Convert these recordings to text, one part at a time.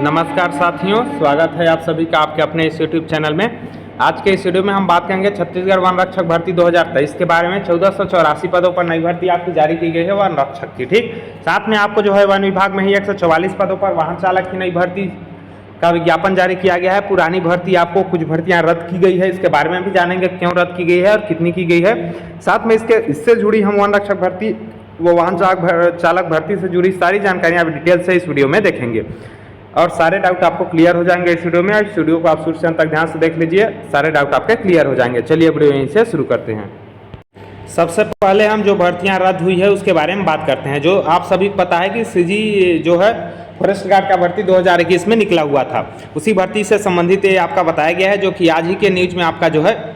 नमस्कार साथियों, स्वागत है आप सभी का आपके अपने इस यूट्यूब चैनल में। आज के इस वीडियो में हम बात करेंगे छत्तीसगढ़ वन रक्षक भर्ती 2023 के बारे में। 1484 पदों पर नई भर्ती आपकी जारी की गई है वन रक्षक की। ठीक, साथ में आपको जो है वन विभाग में ही 144 पदों पर वाहन चालक की नई भर्ती का विज्ञापन जारी किया गया है। पुरानी भर्ती आपको कुछ भर्तियां रद्द की गई है, इसके बारे में भी जानेंगे क्यों रद्द की गई है और कितनी की गई है। साथ में इससे जुड़ी हम वन रक्षक भर्ती वो वाहन चालक भर्ती से जुड़ी सारी जानकारियां आप डिटेल से इस वीडियो में देखेंगे और सारे डाउट आपको क्लियर हो जाएंगे इस वीडियो में। इस वीडियो को आप शुरू से अंत तक ध्यान से देख लीजिए, सारे डाउट आपके क्लियर हो जाएंगे। चलिए वीडियो यहीं से शुरू करते हैं। सबसे पहले हम जो भर्तियां रद्द हुई है उसके बारे में बात करते हैं। जो आप सभी को पता है कि सीजी जो है फॉरेस्ट गार्ड का भर्ती 2021 में निकला हुआ था, उसी भर्ती से संबंधित ये आपका बताया गया है, जो कि आज ही के न्यूज में आपका जो है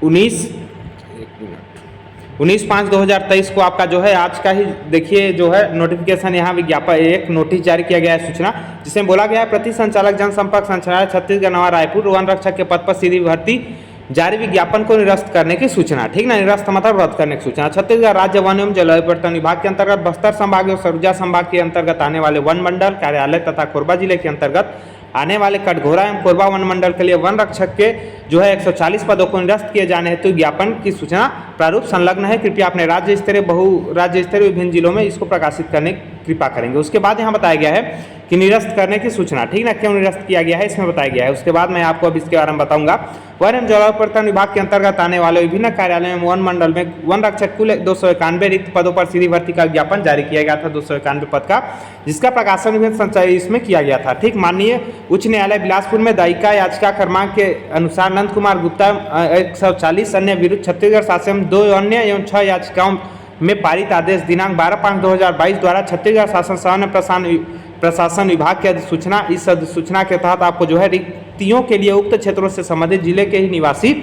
19/5/2023 को आपका जो है आज का ही देखिए जो है नोटिफिकेशन यहाँ विज्ञापन एक नोटिस जारी किया गया है सूचना, जिसमें बोला गया है प्रति संचालक जनसंपर्क संचालय छत्तीसगढ़ नवा रायपुर वन रक्षक के पद पर सीधी भर्ती जारी विज्ञापन को निरस्त करने की सूचना। ठीक ना, निरस्त मतलब रद्द करने की सूचना। छत्तीसगढ़ राज्य वन एवं जलवायु परिवर्तन विभाग के अंतर्गत बस्तर संभाग और सरगुजा संभाग के अंतर्गत आने वाले वन मंडल कार्यालय तथा कोरबा जिले के अंतर्गत आने वाले कटघोरा एवं कोरबा वन मंडल के लिए वन रक्षक के जो है 140 पदों को निरस्त किए जाने हेतु ज्ञापन की सूचना प्रारूप संलग्न है। कृपया अपने राज्य स्तरीय बहु राज्य स्तरीय विभिन्न जिलों में इसको प्रकाशित करने की कृपा करेंगे। उसके बाद यहाँ बताया गया है कि निरस्त करने की सूचना। ठीक ना, क्यों निरस्त किया गया है इसमें बताया गया है। उसके बाद मैं आपको अब इसके बारे में बताऊंगा। वन एवं जलवायु परिवर्तन विभाग के अंतर्गत आने वाले विभिन्न कार्यालयों में वन मंडल में वन रक्षक कुल 291 रिक्त पदों पर सीधी भर्ती का ज्ञापन जारी किया गया था, 291 पद का, जिसका प्रकाशन विभिन्न संचारी इसमें किया गया था। ठीक, माननीय उच्च न्यायालय बिलासपुर में दायिका याचिका क्रमांक के अनुसार नंद कुमार गुप्ता 140 अन्य विरुद्ध छत्तीसगढ़ शासन 2 अन्य एवं 6 याचिकाओं में पारित आदेश दिनांक 12/5/2022 द्वारा छत्तीसगढ़ शासन सामान्य प्रशासन विभाग की अधिसूचना। इस अधिसूचना के तहत आपको जो है रिक्तियों के लिए उक्त क्षेत्रों से संबंधित जिले के ही निवासी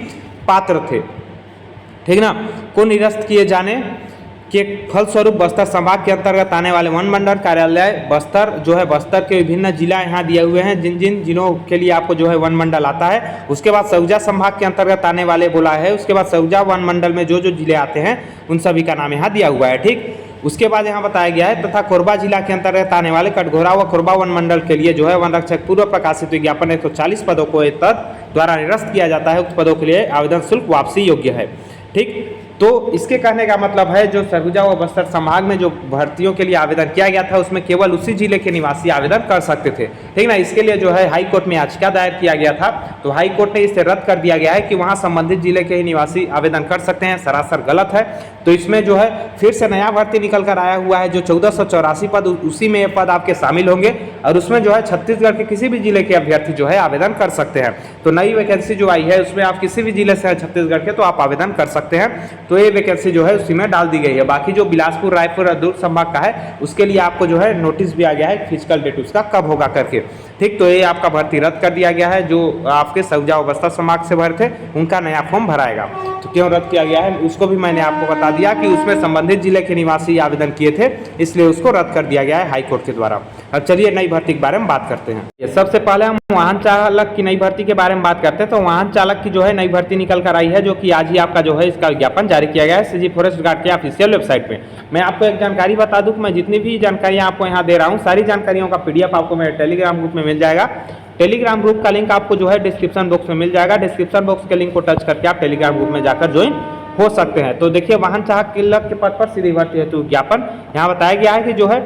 पात्र थे, ठीक ना, को निरस्त किए जाने के फलस्वरूप बस्तर संभाग के अंतर्गत आने वाले वन मंडल कार्यालय बस्तर जो है बस्तर के विभिन्न जिला यहाँ दिए हुए हैं, जिन जिन जिलों के लिए आपको जो है वन मंडल आता है। उसके बाद सरगुजा संभाग के अंतर्गत आने वाले बोला है। उसके बाद सरगुजा वन मंडल में जो जो जिले आते हैं उन सभी का नाम यहाँ दिया हुआ है। ठीक, उसके बाद यहाँ बताया गया है तथा कोरबा जिला के अंतर्गत आने वाले कटघोरा व कोरबा वन मंडल के लिए जो है वन रक्षक पूर्व प्रकाशित विज्ञापन 140 पदों को द्वारा निरस्त किया जाता है। उक्त पदों के लिए आवेदन शुल्क वापसी योग्य है। ठीक, तो इसके कहने का मतलब है जो सरगुजा व बस्तर संभाग में जो भर्तियों के लिए आवेदन किया गया था उसमें केवल उसी जिले के निवासी आवेदन कर सकते थे। ठीक ना, इसके लिए जो है हाई कोर्ट में याचिका दायर किया गया था, तो हाई कोर्ट ने इसे रद्द कर दिया गया है कि वहां संबंधित जिले के ही निवासी आवेदन कर सकते हैं। सरासर गलत है। तो इसमें जो है फिर से नया भर्ती निकल कर आया हुआ है जो 1484 पद, उसी में ये पद आपके शामिल होंगे और उसमें जो है छत्तीसगढ़ के किसी भी जिले के अभ्यर्थी जो है आवेदन कर सकते हैं। तो नई वैकेंसी जो आई है उसमें आप किसी भी जिले से हैं छत्तीसगढ़ के तो आप आवेदन कर सकते हैं। तो ये वैकेंसी जो है उसी में डाल दी गई है। बाकी जो बिलासपुर रायपुर और दुर्ग संभाग का है उसके लिए आपको जो है नोटिस भी आ गया है फिजिकल डेट उसका कब होगा करके। ठीक, तो ये आपका भर्ती रद्द कर दिया गया है। जो आपके सरगुजा और बस्तर संभाग से भरे थे उनका नया फॉर्म भराएगा। तो क्यों रद्द किया गया है उसको भी मैंने आपको बता दिया कि उसमें संबंधित जिले के निवासी आवेदन किए थे, इसलिए उसको रद्द कर दिया गया है हाईकोर्ट के द्वारा। अब चलिए नई भर्ती के बारे में बात करते हैं। सबसे पहले हम वाहन चालक की नई भर्ती के बारे में बात करते हैं। तो वाहन चालक की जो है नई भर्ती निकल कर आई है, जो कि आज ही आपका जो है इसका विज्ञापन जारी किया गया है सीजी फॉरेस्ट गार्ड के ऑफिशियल वेबसाइट पे। मैं आपको एक जानकारी बता दूं कि मैं जितनी भी जानकारियां आपको यहाँ दे रहा हूँ सारी जानकारियों का PDF आपको मेरे टेलीग्राम ग्रुप में मिल जाएगा। टेलीग्राम ग्रुप का लिंक आपको जो है डिस्क्रिप्शन बॉक्स में मिल जाएगा। डिस्क्रिप्शन बॉक्स के लिंक को टच करके आप टेलीग्राम ग्रुप में जाकर ज्वाइन हो सकते हैं। तो देखिए वाहन चालक के पद पर सीधी भर्ती हेतु विज्ञापन यहाँ बताया गया है कि जो है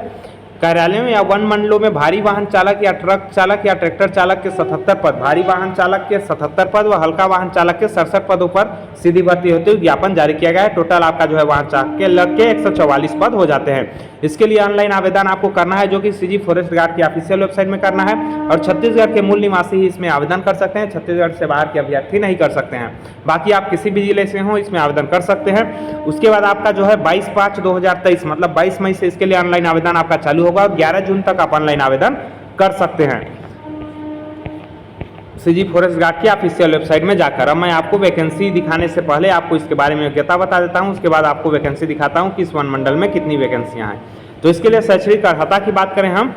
कार्यालयों या वन मंडलों में भारी वाहन चालक या ट्रक चालक या ट्रैक्टर चालक के 77 पद, भारी वाहन चालक के 77 पद व हल्का वाहन चालक के 67 पदों पर सीधी भर्ती हेतु विज्ञापन जारी किया गया है। टोटल आपका जो है वाहन चालक के लग के 144 पद हो जाते हैं। इसके लिए ऑनलाइन आवेदन आपको करना है, जो कि सीजी फॉरेस्ट गार्ड की ऑफिशियल वेबसाइट में करना है और छत्तीसगढ़ के मूल निवासी ही इसमें आवेदन कर सकते हैं। छत्तीसगढ़ से बाहर के अभ्यर्थी नहीं कर सकते हैं। बाकी आप किसी भी जिले से हो इसमें आवेदन कर सकते हैं। उसके बाद आपका जो है 22/5/2023 मतलब 22 मई से इसके लिए ऑनलाइन आवेदन आपका चालू होगा और 11 जून तक आप ऑनलाइन आवेदन कर सकते हैं सीजी फॉरेस्ट गार्ड की ऑफिशियल वेबसाइट में जाकर। अब मैं आपको वैकेंसी दिखाने से पहले आपको इसके बारे में योग्यता बता देता हूं, उसके बाद आपको वैकेंसी दिखाता हूं कि इस वन मंडल में कितनी वैकेंसियां हैं। तो इसके लिए शैक्षणिक अर्हता की बात करें हम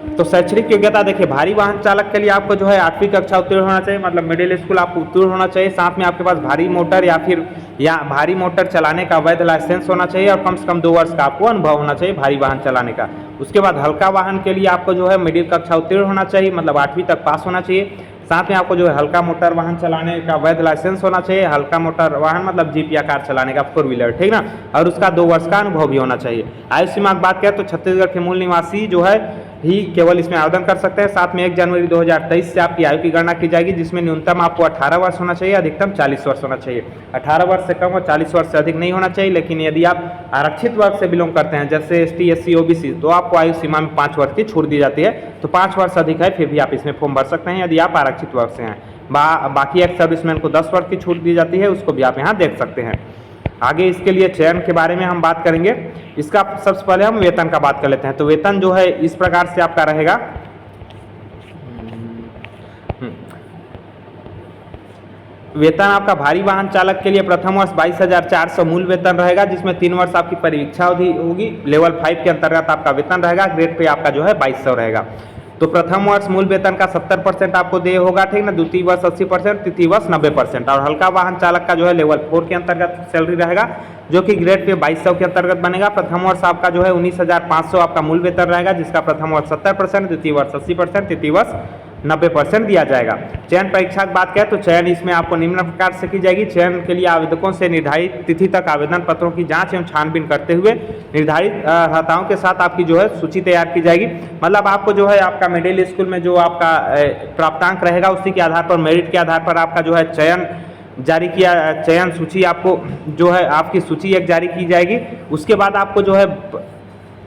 तो शैक्षणिक योग्यता देखिए, भारी वाहन चालक के लिए आपको जो है 8वीं कक्षा उत्तीर्ण होना चाहिए, मतलब मिडिल स्कूल आपको उत्तीर्ण होना चाहिए। साथ में आपके पास भारी मोटर या भारी मोटर चलाने का वैध लाइसेंस होना चाहिए और कम से कम 2 वर्ष का आपको अनुभव होना चाहिए भारी वाहन चलाने का। उसके बाद हल्का वाहन के लिए आपको जो है मिडिल कक्षा उत्तीर्ण होना चाहिए, मतलब 8वीं तक पास होना चाहिए। साथ में आपको जो है हल्का मोटर वाहन चलाने का वैध लाइसेंस होना चाहिए। हल्का मोटर वाहन मतलब जीप या कार चलाने का 4 व्हीलर, ठीक ना, और उसका 2 वर्ष का अनुभव भी होना चाहिए। आयु सीमा की बात करें तो छत्तीसगढ़ के मूल निवासी जो है ही केवल इसमें आवेदन कर सकते हैं। साथ में 1 जनवरी 2023 से आपकी आयु की गणना की जाएगी, जिसमें न्यूनतम आपको 18 वर्ष होना चाहिए, अधिकतम 40 वर्ष होना चाहिए। 18 वर्ष से कम और 40 वर्ष से अधिक नहीं होना चाहिए। लेकिन यदि आप आरक्षित वर्ग से बिलोंग करते हैं, जैसे ST SC OBC, तो आपको आयु सीमा में 5 वर्ष की छूट दी जाती है। तो 5 वर्ष अधिक है फिर भी आप इसमें फॉर्म भर सकते हैं यदि आप आरक्षित वर्ग से हैं। बाकी एक सर्विसमैन को 10 वर्ष की छूट दी जाती है, उसको भी आप यहाँ देख सकते हैं। आगे इसके लिए चयन के बारे में हम बात करेंगे। इसका सबसे पहले हम वेतन का बात कर लेते हैं। तो वेतन जो है इस प्रकार से आपका रहेगा। वेतन आपका भारी वाहन चालक के लिए प्रथम वर्ष 22,400 मूल वेतन रहेगा, जिसमें 3 वर्ष आपकी परीक्षा अवधि होगी। लेवल 5 के अंतर्गत आपका वेतन रहेगा। ग्रेड पे आपका जो है 2200 रहेगा। तो प्रथम वर्ष मूल वेतन का 70% आपको देय होगा, ठीक ना। द्वितीय वर्ष 80%, तृतीय वर्ष 90%। और हल्का वाहन चालक का जो है लेवल 4 के अंतर्गत सैलरी रहेगा, जो कि ग्रेड पे 2200 के अंतर्गत बनेगा। प्रथम वर्ष आपका जो है 19,500 आपका मूल वेतन रहेगा, जिसका प्रथम वर्ष 70%, द्वितीय वर्ष 80%, तृतीय वर्ष 90% दिया जाएगा। चयन परीक्षा की बात करें तो चयन इसमें आपको निम्न प्रकार से की जाएगी। चयन के लिए आवेदकों से निर्धारित तिथि तक आवेदन पत्रों की जांच एवं छानबीन करते हुए निर्धारित अर्हताओं के साथ आपकी जो है सूची तैयार की जाएगी। मतलब आपको जो है आपका मिडिल स्कूल में जो आपका प्राप्तांक रहेगा, उसी के आधार पर, मेरिट के आधार पर आपका जो है चयन सूची आपको जो है आपकी सूची एक जारी की जाएगी। उसके बाद आपको जो है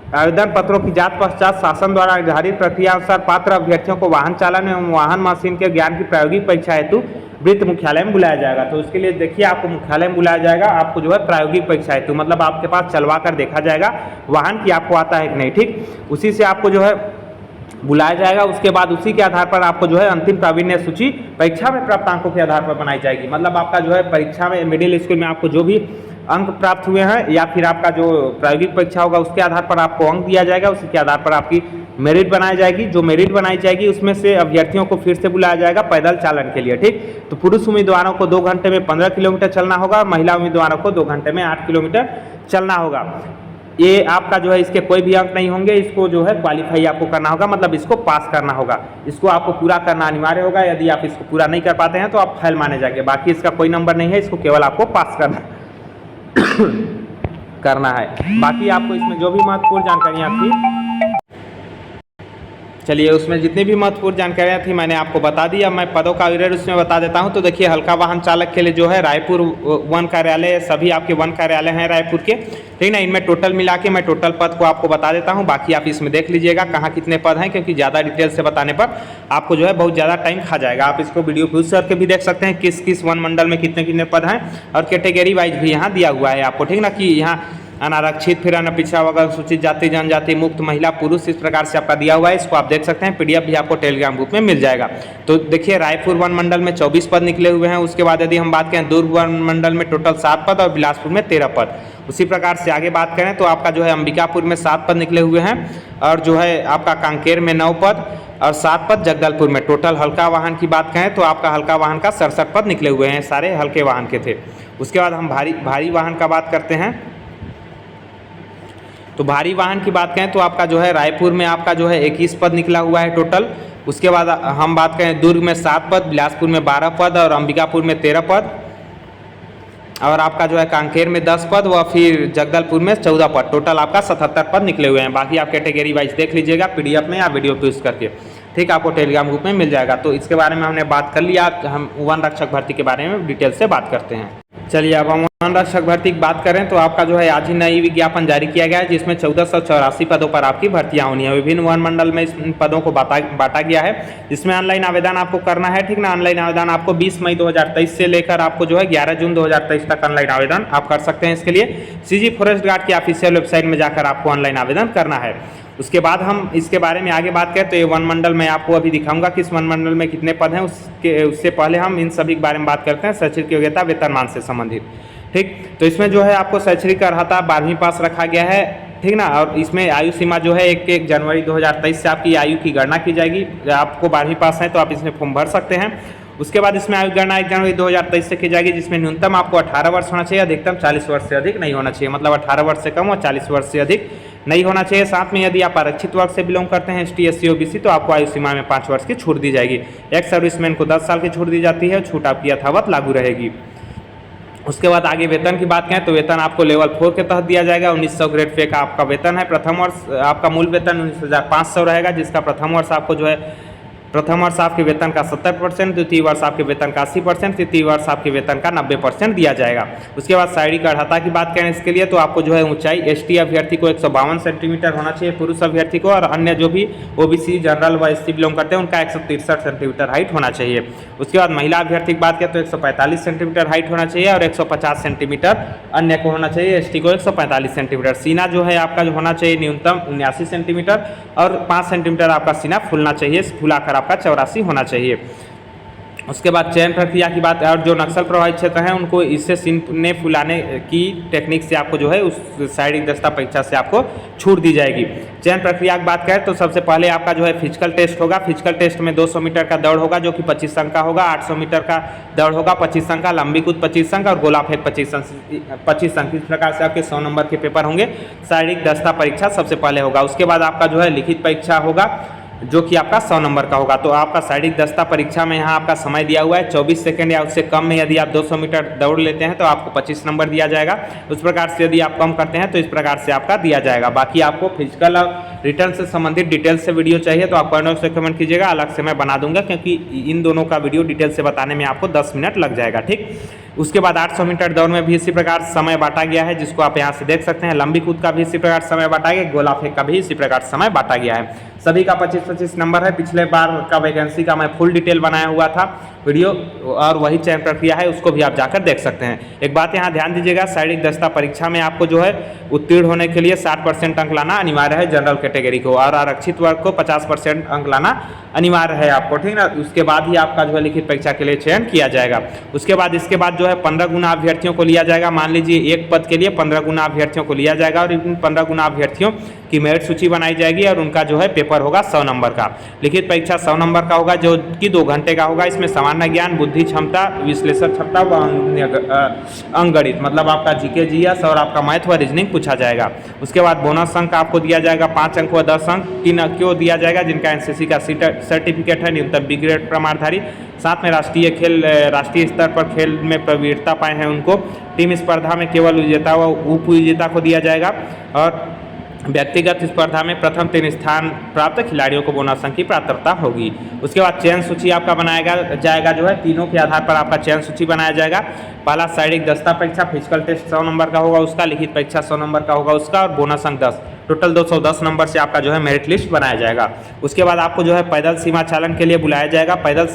आवेदन पत्रों की जांच पश्चात शासन द्वारा निर्धारित प्रक्रिया अनुसार पात्र अभ्यर्थियों को वाहन चालन एवं वाहन मशीन के ज्ञान की प्रायोगिक परीक्षा हेतु वृत्त मुख्यालय में बुलाया जाएगा। तो उसके लिए देखिए आपको मुख्यालय में बुलाया जाएगा, आपको जो है प्रायोगिक परीक्षा हेतु, मतलब आपके पास चलवा कर देखा जाएगा वाहन की आपको आता है कि नहीं, ठीक। उसी से आपको जो है बुलाया जाएगा। उसके बाद उसी के आधार पर आपको जो है अंतिम प्रावीण्य सूची परीक्षा में प्राप्तांकों के आधार पर बनाई जाएगी। मतलब आपका जो है परीक्षा में मिडिल स्कूल में आपको जो भी अंक प्राप्त हुए हैं या फिर आपका जो प्रायोगिक परीक्षा होगा उसके आधार पर आपको अंक दिया जाएगा। उसी के आधार पर आपकी मेरिट बनाई जाएगी। जो मेरिट बनाई जाएगी उसमें से अभ्यर्थियों को फिर से बुलाया जाएगा पैदल चालन के लिए, ठीक। तो पुरुष उम्मीदवारों को 2 घंटे में 15 किलोमीटर चलना होगा, महिला उम्मीदवारों को 2 घंटे में 8 किलोमीटर चलना होगा। ये आपका जो है इसके कोई भी अंक नहीं होंगे, इसको जो है क्वालिफाई आपको करना होगा, मतलब इसको पास करना होगा। इसको आपको पूरा करना अनिवार्य होगा। यदि आप इसको पूरा नहीं कर पाते हैं तो आप फेल माने जाएंगे। बाकी इसका कोई नंबर नहीं है, इसको केवल आपको पास करना है। बाकी आपको इसमें जो भी महत्वपूर्ण जानकारियाँ थी, चलिए उसमें जितनी भी महत्वपूर्ण जानकारियाँ थी मैंने आपको बता दी। अब मैं पदों का विवरण उसमें बता देता हूं। तो देखिए हल्का वाहन चालक के लिए जो है रायपुर वन कार्यालय, सभी आपके वन कार्यालय हैं रायपुर के, ठीक ना। इनमें टोटल मिला के मैं टोटल पद को आपको बता देता हूं। बाकी आप इसमें देख लीजिएगा कहाँ कितने पद हैं, क्योंकि ज़्यादा डिटेल से बताने पर आपको जो है बहुत ज़्यादा टाइम खा जाएगा। आप इसको वीडियो पॉज करके भी देख सकते हैं किस किस वन मंडल में कितने कितने पद हैं, और कैटेगरी वाइज भी यहाँ दिया हुआ है आपको, ठीक ना। कि यहाँ अनारक्षित, फिर अन्य पिछड़ा वर्ग, अनुसूचित जाति जनजाति, मुक्त, महिला, पुरुष, इस प्रकार से आपका दिया हुआ है। इसको आप देख सकते हैं, PDF भी आपको टेलीग्राम ग्रुप में मिल जाएगा। तो देखिए रायपुर वन मंडल में 24 पद निकले हुए हैं। उसके बाद यदि हम बात करें दुर्ग वन मंडल में टोटल 7 पद और बिलासपुर में 13 पद। उसी प्रकार से आगे बात करें तो आपका जो है अंबिकापुर में 7 पद निकले हुए हैं, और जो है आपका कांकेर में 9 पद और 7 पद जगदलपुर में। टोटल हल्का वाहन की बात करें तो आपका हल्का वाहन का 67 पद निकले हुए हैं, सारे हल्के वाहन के थे। उसके बाद हम भारी वाहन का बात करते हैं। तो भारी वाहन की बात करें तो आपका जो है रायपुर में आपका जो है 21 पद निकला हुआ है टोटल। उसके बाद हम बात करें दुर्ग में 7 पद, बिलासपुर में 12 पद और अंबिकापुर में 13 पद, और आपका जो है कांकेर में 10 पद व फिर जगदलपुर में 14 पद। टोटल आपका 77 पद निकले हुए हैं। बाकी आप कैटेगरी वाइज देख लीजिएगा PDF में या वीडियो पॉज करके, ठीक, आपको टेलीग्राम ग्रुप में मिल जाएगा। तो इसके बारे में हमने बात कर लिया। हम वन रक्षक भर्ती के बारे में डिटेल से बात करते हैं। चलिए अब हम वन रक्षक भर्ती की बात करें तो आपका जो है आज ही नई विज्ञापन जारी किया गया है, जिसमें 1484 पदों पर आपकी भर्तियां होनी है। विभिन्न वन मंडल में इन पदों को बांटा गया है, जिसमें ऑनलाइन आवेदन आपको करना है, ठीक ना। ऑनलाइन आवेदन आपको 20 मई 2023 से लेकर आपको जो है 11 जून 2023 तक ऑनलाइन आवेदन आप कर सकते हैं। इसके लिए CG फॉरेस्ट गार्ड की ऑफिशियल वेबसाइट में जाकर आपको ऑनलाइन आवेदन करना है। उसके बाद हम इसके बारे में आगे बात करें तो ये वन मंडल मैं आपको अभी दिखाऊंगा कि इस वन मंडल में कितने पद हैं। उससे पहले हम इन सभी के बारे में बात करते हैं शैक्षणिक योग्यता वेतनमान से संबंधित, ठीक। तो इसमें जो है आपको शैक्षणिक अर्हता 12वीं पास रखा गया है। ठीक ना। और इसमें आयु सीमा जो है 1 जनवरी 2023 से आपकी आयु की गणना की जाएगी। आपको 12वीं पास है तो आप इसमें फॉर्म भर सकते हैं। उसके बाद इसमें आयु गणना 1 जनवरी 2023 से की जाएगी, जिसमें न्यूनतम आपको 18 वर्ष होना चाहिए, अधिकतम 40 वर्ष से अधिक नहीं होना चाहिए। मतलब 18 वर्ष से कम और 40 वर्ष से अधिक नहीं होना चाहिए। साथ में यदि आप आरक्षित वर्ग से बिलोंग करते हैं, ST SC OBC, तो आपको आयु सीमा में 5 वर्ष की छूट दी जाएगी। एक्स सर्विसमैन को 10 साल की छूट दी जाती है, छूट आपकी यथावत लागू रहेगी। उसके बाद आगे वेतन की बात करें तो वेतन आपको लेवल 4 के तहत दिया जाएगा। 1900 ग्रेड पे का आपका वेतन है। प्रथम वर्ष आपका मूल वेतन 19,500 रहेगा, जिसका प्रथम वर्ष आपको जो है प्रथम वर्ष आपके वेतन का 70%, द्वितीय वर्ष आपके वेतन का 80%, तृतीय वर्ष आपके वेतन का 90% दिया जाएगा। उसके बाद शारीरिक अर्हता की बात करें इसके लिए तो आपको जो है ऊंचाई ST अभ्यर्थी को 152 सेंटीमीटर होना चाहिए पुरुष अभ्यर्थी को, और अन्य जो भी OBC जनरल व SC बिलोंग करते हैं उनका 163 सेंटीमीटर हाइट होना चाहिए। उसके बाद महिला अभ्यर्थी की बात करें तो 145 सेंटीमीटर हाइट होना चाहिए और 150 सेंटीमीटर अन्य को होना चाहिए, ST को 145 सेंटीमीटर। सीना जो है आपका जो होना चाहिए न्यूनतम 79 सेंटीमीटर और 5 सेंटीमीटर आपका सीना फूलना चाहिए, फुलाकर आपका 84 होना चाहिए। उसके बाद चयन प्रक्रिया की बात, और जो नक्सल प्रभावित क्षेत्र हैं उनको इससे सीने फुलाने की टेक्निक से आपको जो है उस शारीरिक दक्षता परीक्षा से आपको छूट दी जाएगी। चयन प्रक्रिया की बात करें तो सबसे पहले आपका जो है फिजिकल टेस्ट होगा। फिजिकल टेस्ट में 200 मीटर का दौड़ होगा जो कि 25 अंक का होगा, 800 मीटर का दौड़ होगा 25 अंक का, लंबी कूद 25 अंक और गोला फेंक 25 अंक। इस प्रकार से आपके 100 नंबर के पेपर होंगे। शारीरिक दक्षता परीक्षा सबसे पहले होगा। उसके बाद आपका जो है लिखित परीक्षा होगा जो कि आपका 100 नंबर का होगा। तो आपका शारीरिक दक्षता परीक्षा में यहाँ आपका समय दिया हुआ है 24 सेकंड या उससे कम में यदि आप 200 मीटर दौड़ लेते हैं तो आपको 25 नंबर दिया जाएगा। उस प्रकार से यदि आप कम करते हैं तो इस प्रकार से आपका दिया जाएगा। बाकी आपको फिजिकल और रिटर्न से संबंधित डिटेल से वीडियो चाहिए तो आप कमेंट से कमेंट कीजिएगा, अलग से मैं बना दूंगा, क्योंकि इन दोनों का वीडियो डिटेल से बताने में आपको 10 मिनट लग जाएगा। ठीक। उसके बाद 800 मीटर दौड़ में भी इसी प्रकार समय बांटा गया है, जिसको आप यहाँ से देख सकते हैं। लंबी कूद का भी इसी प्रकार समय बांटा गया, गोला फेंक का भी इसी प्रकार समय बांटा गया है। सभी का 25-25 नंबर है। पिछले बार का वैकेंसी का मैं फुल डिटेल बनाया हुआ था वीडियो, और वही चयन प्रक्रिया है, उसको भी आप जाकर देख सकते हैं। एक बात यहाँ ध्यान दीजिएगा, शारीरिक दक्षता परीक्षा में आपको जो है उत्तीर्ण होने के लिए 60% अंक लाना अनिवार्य है जनरल कैटेगरी को, और आरक्षित वर्ग को 50% अंक लाना अनिवार्य है आपको, ठीक ना। उसके बाद ही आपका जो है लिखित परीक्षा के लिए चयन किया जाएगा। उसके बाद इसके बाद जो है 15 गुना अभ्यर्थियों को लिया जाएगा। मान लीजिए एक पद के लिए 15 गुना अभ्यर्थियों को लिया जाएगा, और इन 15 गुना अभ्यर्थियों की मेरिट सूची बनाई जाएगी और उनका जो है पेपर होगा 100 नंबर का। लिखित परीक्षा 100 नंबर का होगा जो कि 2 घंटे का होगा। इसमें सामान्य ज्ञान, बुद्धि क्षमता, विश्लेषण क्षमता व अंकगणित, मतलब आपका GK GS और आपका मैथ व रीजनिंग पूछा जाएगा। उसके बाद बोनस अंक आपको दिया जाएगा 5 अंक व 10 अंक। 3 अंक क्यों दिया जाएगा? जिनका NCC का सर्टिफिकेट है, न्यूनतम B ग्रेड प्रमाणधारी, साथ में राष्ट्रीय स्तर पर खेल में प्रवीणता पाए हैं उनको। टीम स्पर्धा में केवल विजेता व उप विजेता को दिया जाएगा, और व्यक्तिगत स्पर्धा में प्रथम 3 स्थान प्राप्त खिलाड़ियों को बोनस अंक की पात्रता होगी। उसके बाद चयन सूची आपका बनाया जाएगा जो है, तीनों के आधार पर आपका चयन सूची बनाया जाएगा। पहला शारीरिक दक्षता परीक्षा, फिजिकल टेस्ट 100 नंबर का होगा उसका, लिखित परीक्षा 100 नंबर का होगा उसका, और बोनस अंक 10, टोटल 210 नंबर से आपका जो है मेरिट लिस्ट बनाया जाएगा। उसके बाद आपको जो है पैदल सीमा चालन के लिए बुलाया जाएगा। पैदल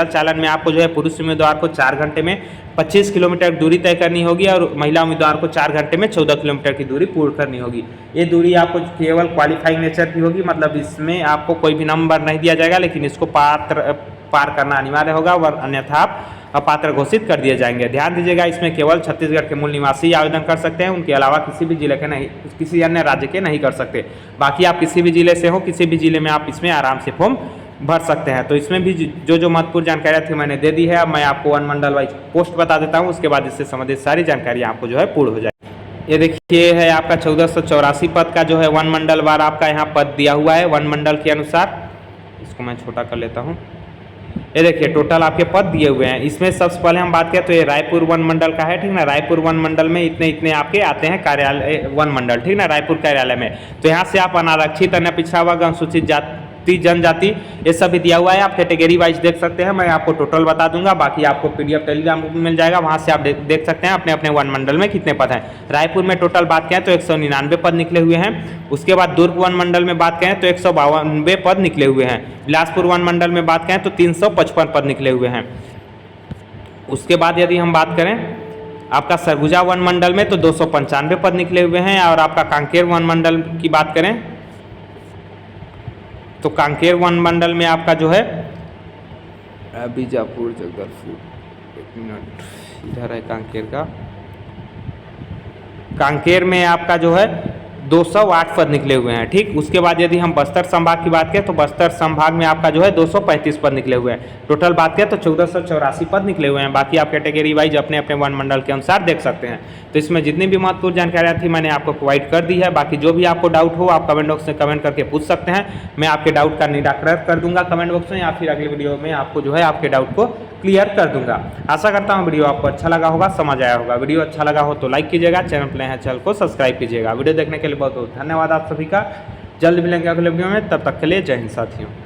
चालन में आपको जो है पुरुष उम्मीदवार को 4 घंटे में 25 किलोमीटर दूरी तय करनी होगी, और महिला उम्मीदवार को 4 घंटे में 14 किलोमीटर की दूरी पूर्ण करनी होगी। ये दूरी आपको केवल क्वालिफाइंग नेचर की होगी, मतलब इसमें आपको कोई भी नंबर नहीं दिया जाएगा, लेकिन इसको पार करना अनिवार्य होगा, और अन्यथा आप अपात्र घोषित कर दिए जाएंगे। ध्यान दीजिएगा, इसमें केवल छत्तीसगढ़ के मूल निवासी आवेदन कर सकते हैं, उनके अलावा किसी भी जिले के नहीं, किसी अन्य राज्य के नहीं कर सकते। बाकी आप किसी भी जिले से हो, किसी भी जिले में आप इसमें आराम से फॉर्म भर सकते हैं। तो इसमें भी जो महत्वपूर्ण जानकारियाँ थी मैंने दे दी है। अब मैं आपको वन मंडल वाइज पोस्ट बता देता हूँ, उसके बाद इससे संबंधित सारी जानकारी आपको जो है पूर्ण हो जाएगी। ये देखिए है आपका 1484 पद का जो है वन मंडल वार आपका यहाँ पद दिया हुआ है वन मंडल के अनुसार। इसको मैं छोटा कर लेता हूँ। ये देखिए टोटल आपके पद दिए हुए हैं। इसमें सबसे पहले हम बात करें तो ये रायपुर वन मंडल का है, ठीक ना। रायपुर वन मंडल में इतने आपके आते हैं कार्यालय वन मंडल, ठीक ना, रायपुर कार्यालय में। तो यहाँ से आप अनारक्षित, अन्य पिछड़ा वर्ग, अनुसूचित जाति, जनजाति, ये सब भी दिया हुआ है। आप कैटेगरी वाइज देख सकते हैं, मैं आपको टोटल बता दूंगा। बाकी आपको PDF टेलीग्राम मिल जाएगा, वहाँ से आप देख सकते हैं अपने अपने वन मंडल में कितने पद हैं। रायपुर में टोटल बात करें तो 199 पद निकले हुए हैं। उसके बाद दुर्ग वन मंडल में बात करें तो 152 पद निकले हुए हैं। बिलासपुर वन मंडल में बात करें तो 355 पद निकले हुए हैं। उसके बाद यदि हम बात करें आपका सरगुजा वन मंडल में तो 295 पद निकले हुए हैं। और आपका कांकेर वन मंडल की बात करें तो कांकेर वन मंडल में आपका जो है बीजापुर, जगदलपुर, एक मिनट इधर है कांकेर का। कांकेर में आपका जो है 208 पद निकले हुए हैं। ठीक, उसके बाद यदि हम बस्तर संभाग की बात करें तो बस्तर संभाग में आपका जो है 235 पद निकले हुए हैं। टोटल बात करें तो 1484 पद निकले हुए हैं। बाकी आप कैटेगरी वाइज अपने अपने वन मंडल के अनुसार देख सकते हैं। तो इसमें जितनी भी महत्वपूर्ण जानकारियाँ थी मैंने आपको प्रोवाइड कर दी है। बाकी जो भी आपको डाउट हो आप कमेंट बॉक्स में कमेंट करके पूछ सकते हैं। मैं आपके डाउट का निराकरण कर दूंगा कमेंट बॉक्स में, या फिर अगली वीडियो में आपको जो है आपके डाउट को क्लियर कर दूंगा। आशा करता हूँ वीडियो आपको अच्छा लगा होगा, समझ आया होगा। वीडियो अच्छा लगा हो तो लाइक कीजिएगा, चैनल पर नए हैं चैनल को सब्सक्राइब कीजिएगा। वीडियो देखने के लिए बहुत बहुत धन्यवाद आप सभी का। जल्द मिलेंगे अगले वीडियो में, तब तक के लिए जय हिंद साथियों।